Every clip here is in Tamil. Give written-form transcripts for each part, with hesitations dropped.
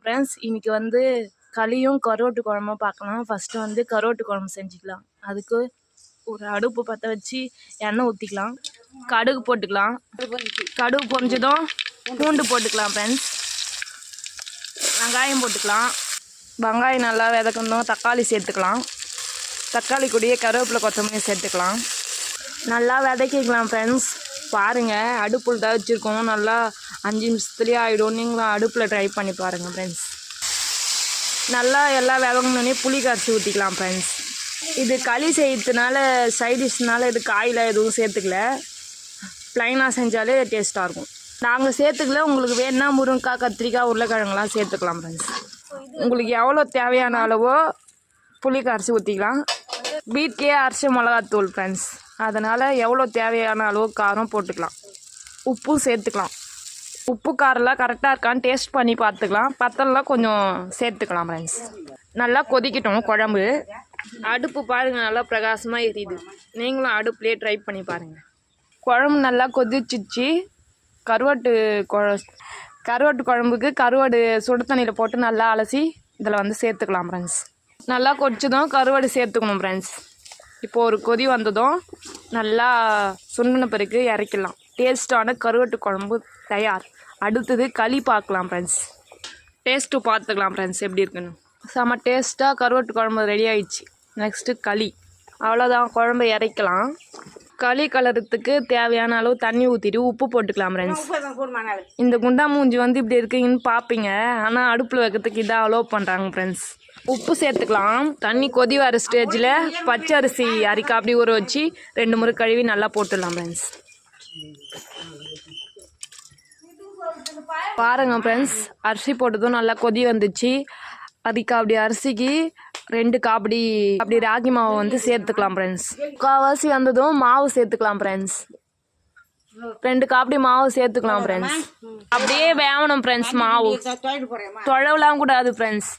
ஃப்ரெண்ட்ஸ். இன்றைக்கி வந்து களியும் கருவாட்டு குழம்பும் பார்க்கலாம். ஃபஸ்ட்டு வந்து கருவாட்டு குழம்பு செஞ்சுக்கலாம். அதுக்கு ஒரு அடுப்பு பற்ற வச்சு எண்ணெய் ஊற்றிக்கலாம். கடுகு போட்டுக்கலாம். கடுகு பொரிஞ்சதும் பூண்டு போட்டுக்கலாம் ஃப்ரெண்ட்ஸ். வெங்காயம் போட்டுக்கலாம். வெங்காயம் நல்லா விதக்கணும். தக்காளி சேர்த்துக்கலாம். தக்காளி கூடயே கருவேப்பிலை கொத்தமல்லி சேர்த்துக்கலாம். நல்லா விதக்கிக்கலாம் ஃப்ரெண்ட்ஸ். பாருங்கள், அடுப்பில் தான் வச்சுருக்கோம். நல்லா 5 நிமிஷத்துலேயே ஆகிடும். நீங்களும் அடுப்பில் ட்ரை பண்ணி பாருங்கள் ஃப்ரெண்ட்ஸ். நல்லா எல்லாம் விதங்கினோடனே புளி கரைச்சி ஊற்றிக்கலாம் ஃப்ரெண்ட்ஸ். இது களி செய்யறதுனால சைடிஷ்னால இது காயில் எதுவும் சேர்த்துக்கல. ப்ளைனாக செஞ்சாலே டேஸ்ட்டாக இருக்கும். நாங்கள் சேர்த்துக்கல. உங்களுக்கு வேணுன்னா முருங்கைக்காய், கத்திரிக்காய், உருளைக்கிழங்குலாம் சேர்த்துக்கலாம் ஃப்ரெண்ட்ஸ். உங்களுக்கு எவ்வளோ தேவையான அளவோ புளி கரைச்சி ஊற்றிக்கலாம். வீட்லேயே அரைச்ச மிளகாத்தூள் ஃப்ரெண்ட்ஸ். அதனால் எவ்வளோ தேவையான அளவு காரம் போட்டுக்கலாம். உப்பும் சேர்த்துக்கலாம். உப்பு காரெல்லாம் கரெக்டாக இருக்கான்னு டேஸ்ட் பண்ணி பார்த்துக்கலாம். பத்தலாம் கொஞ்சம் சேர்த்துக்கலாம் ஃப்ரெண்ட்ஸ். நல்லா கொதிக்கட்டும் குழம்பு. அடுப்பு பாருங்கள், நல்லா பிரகாசமாக எரியுது. நீங்களும் அடுப்புலேயே ட்ரை பண்ணி பாருங்கள். குழம்பு நல்லா கொதிச்சிச்சு. கருவாட்டு குழம்புக்கு கருவாடு சுடு தண்ணியில் போட்டு நல்லா அலசி இதில் வந்து சேர்த்துக்கலாம் ஃப்ரெண்ட்ஸ். நல்லா கொதிச்சதும் கருவாடு சேர்த்துக்கணும் ஃப்ரெண்ட்ஸ். இப்போது ஒரு கொதி வந்ததும் நல்லா சுண்டின பிறகு இறக்கிடலாம். டேஸ்ட்டான கருவாட்டு குழம்பு தயார். அடுத்தது களி பார்க்கலாம் ஃப்ரெண்ட்ஸ். டேஸ்ட்டு பார்த்துக்கலாம் ஃப்ரெண்ட்ஸ் எப்படி இருக்குன்னு. செம்ம டேஸ்ட்டாக கருவாட்டு குழம்பு ரெடி ஆகிடுச்சு. நெக்ஸ்ட்டு களி. அவ்வளோதான், குழம்பு இறக்கலாம். களி கலரத்துக்கு தேவையான அளவு தண்ணி ஊற்றிட்டு உப்பு போட்டுக்கலாம் ஃப்ரெண்ட்ஸ். இந்த குண்டா மூஞ்சி வந்து இப்படி இருக்குங்கன்னு பார்ப்பீங்க. ஆனால் அடுப்பில் வைக்கிறதுக்கு இதாக அலோவ் பண்ணுறாங்க ஃப்ரெண்ட்ஸ். உப்பு சேர்த்துக்கலாம். தண்ணி கொதி வர ஸ்டேஜில் பச்சை அரிசி அரிக்கா அப்படி ஊற வச்சு 2 முறை கழுவி நல்லா போட்டுடலாம் ஃப்ரெண்ட்ஸ். பாருங்கள் ஃப்ரெண்ட்ஸ், அரிசி போட்டதும் நல்லா கொதி வந்துச்சு. அதுக்கு அப்படி அரிசிக்கு 2 காப்படி அப்படி ராகி மாவு வந்து சேர்த்துக்கலாம் ஃப்ரெண்ட்ஸ். முக்கால்வாசி வந்ததும் மாவு சேர்த்துக்கலாம் ஃப்ரெண்ட்ஸ். 2 காப்படி மாவு சேர்த்துக்கலாம் ஃப்ரெண்ட்ஸ். அப்படியே வேகணும் ஃப்ரெண்ட்ஸ். மாவு தொழவலாம் கூடாது ஃப்ரெண்ட்ஸ்.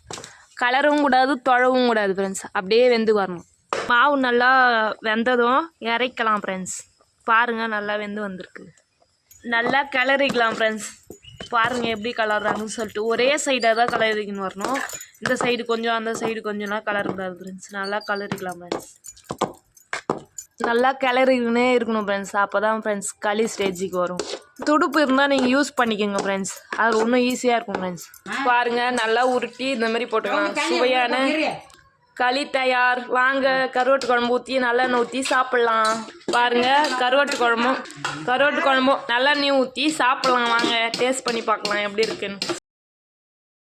கலரும் கூடாது, தொழவும் கூடாது ஃப்ரெண்ட்ஸ். அப்படியே வெந்து வரணும். மாவு நல்லா வெந்ததும் இறக்கலாம் ஃப்ரெண்ட்ஸ். பாருங்கள், நல்லா வெந்து வந்திருக்கு. நல்லா கிளறிக்கலாம் ஃப்ரெண்ட்ஸ். பாருங்கள் எப்படி கலர்றாங்கன்னு சொல்லிட்டு. ஒரே சைடாக தான் கலரிக்கணும் வரணும். இந்த சைடு கொஞ்சம் அந்த சைடு கொஞ்சம்லாம் கலரக்கூடாது ஃப்ரெண்ட்ஸ். நல்லா கலரிக்கலாம் ஃப்ரெண்ட்ஸ். நல்லா கிளறிக்கினே இருக்கணும் ஃப்ரெண்ட்ஸ். அப்போ தான் ஃப்ரெண்ட்ஸ் களி ஸ்டேஜுக்கு வரும். துடுப்பு இருந்தால் நீங்கள் யூஸ் பண்ணிக்கோங்க ஃப்ரெண்ட்ஸ். அது இன்னும் ஈஸியாக இருக்கும் ஃப்ரெண்ட்ஸ். பாருங்கள், நல்லா உருட்டி இந்த மாதிரி போட்டுக்கலாம். சுவையான களி தயார். வாங்க, கருவாட்டு குழம்பு ஊற்றி நல்லெண்ணெய் ஊற்றி சாப்பிட்லாம். பாருங்கள், கருவாட்டு குழம்பும் நல்லெண்ணெய் ஊற்றி சாப்பிட்லாம். வாங்க, டேஸ்ட் பண்ணி பார்க்கலாம் எப்படி இருக்குன்னு.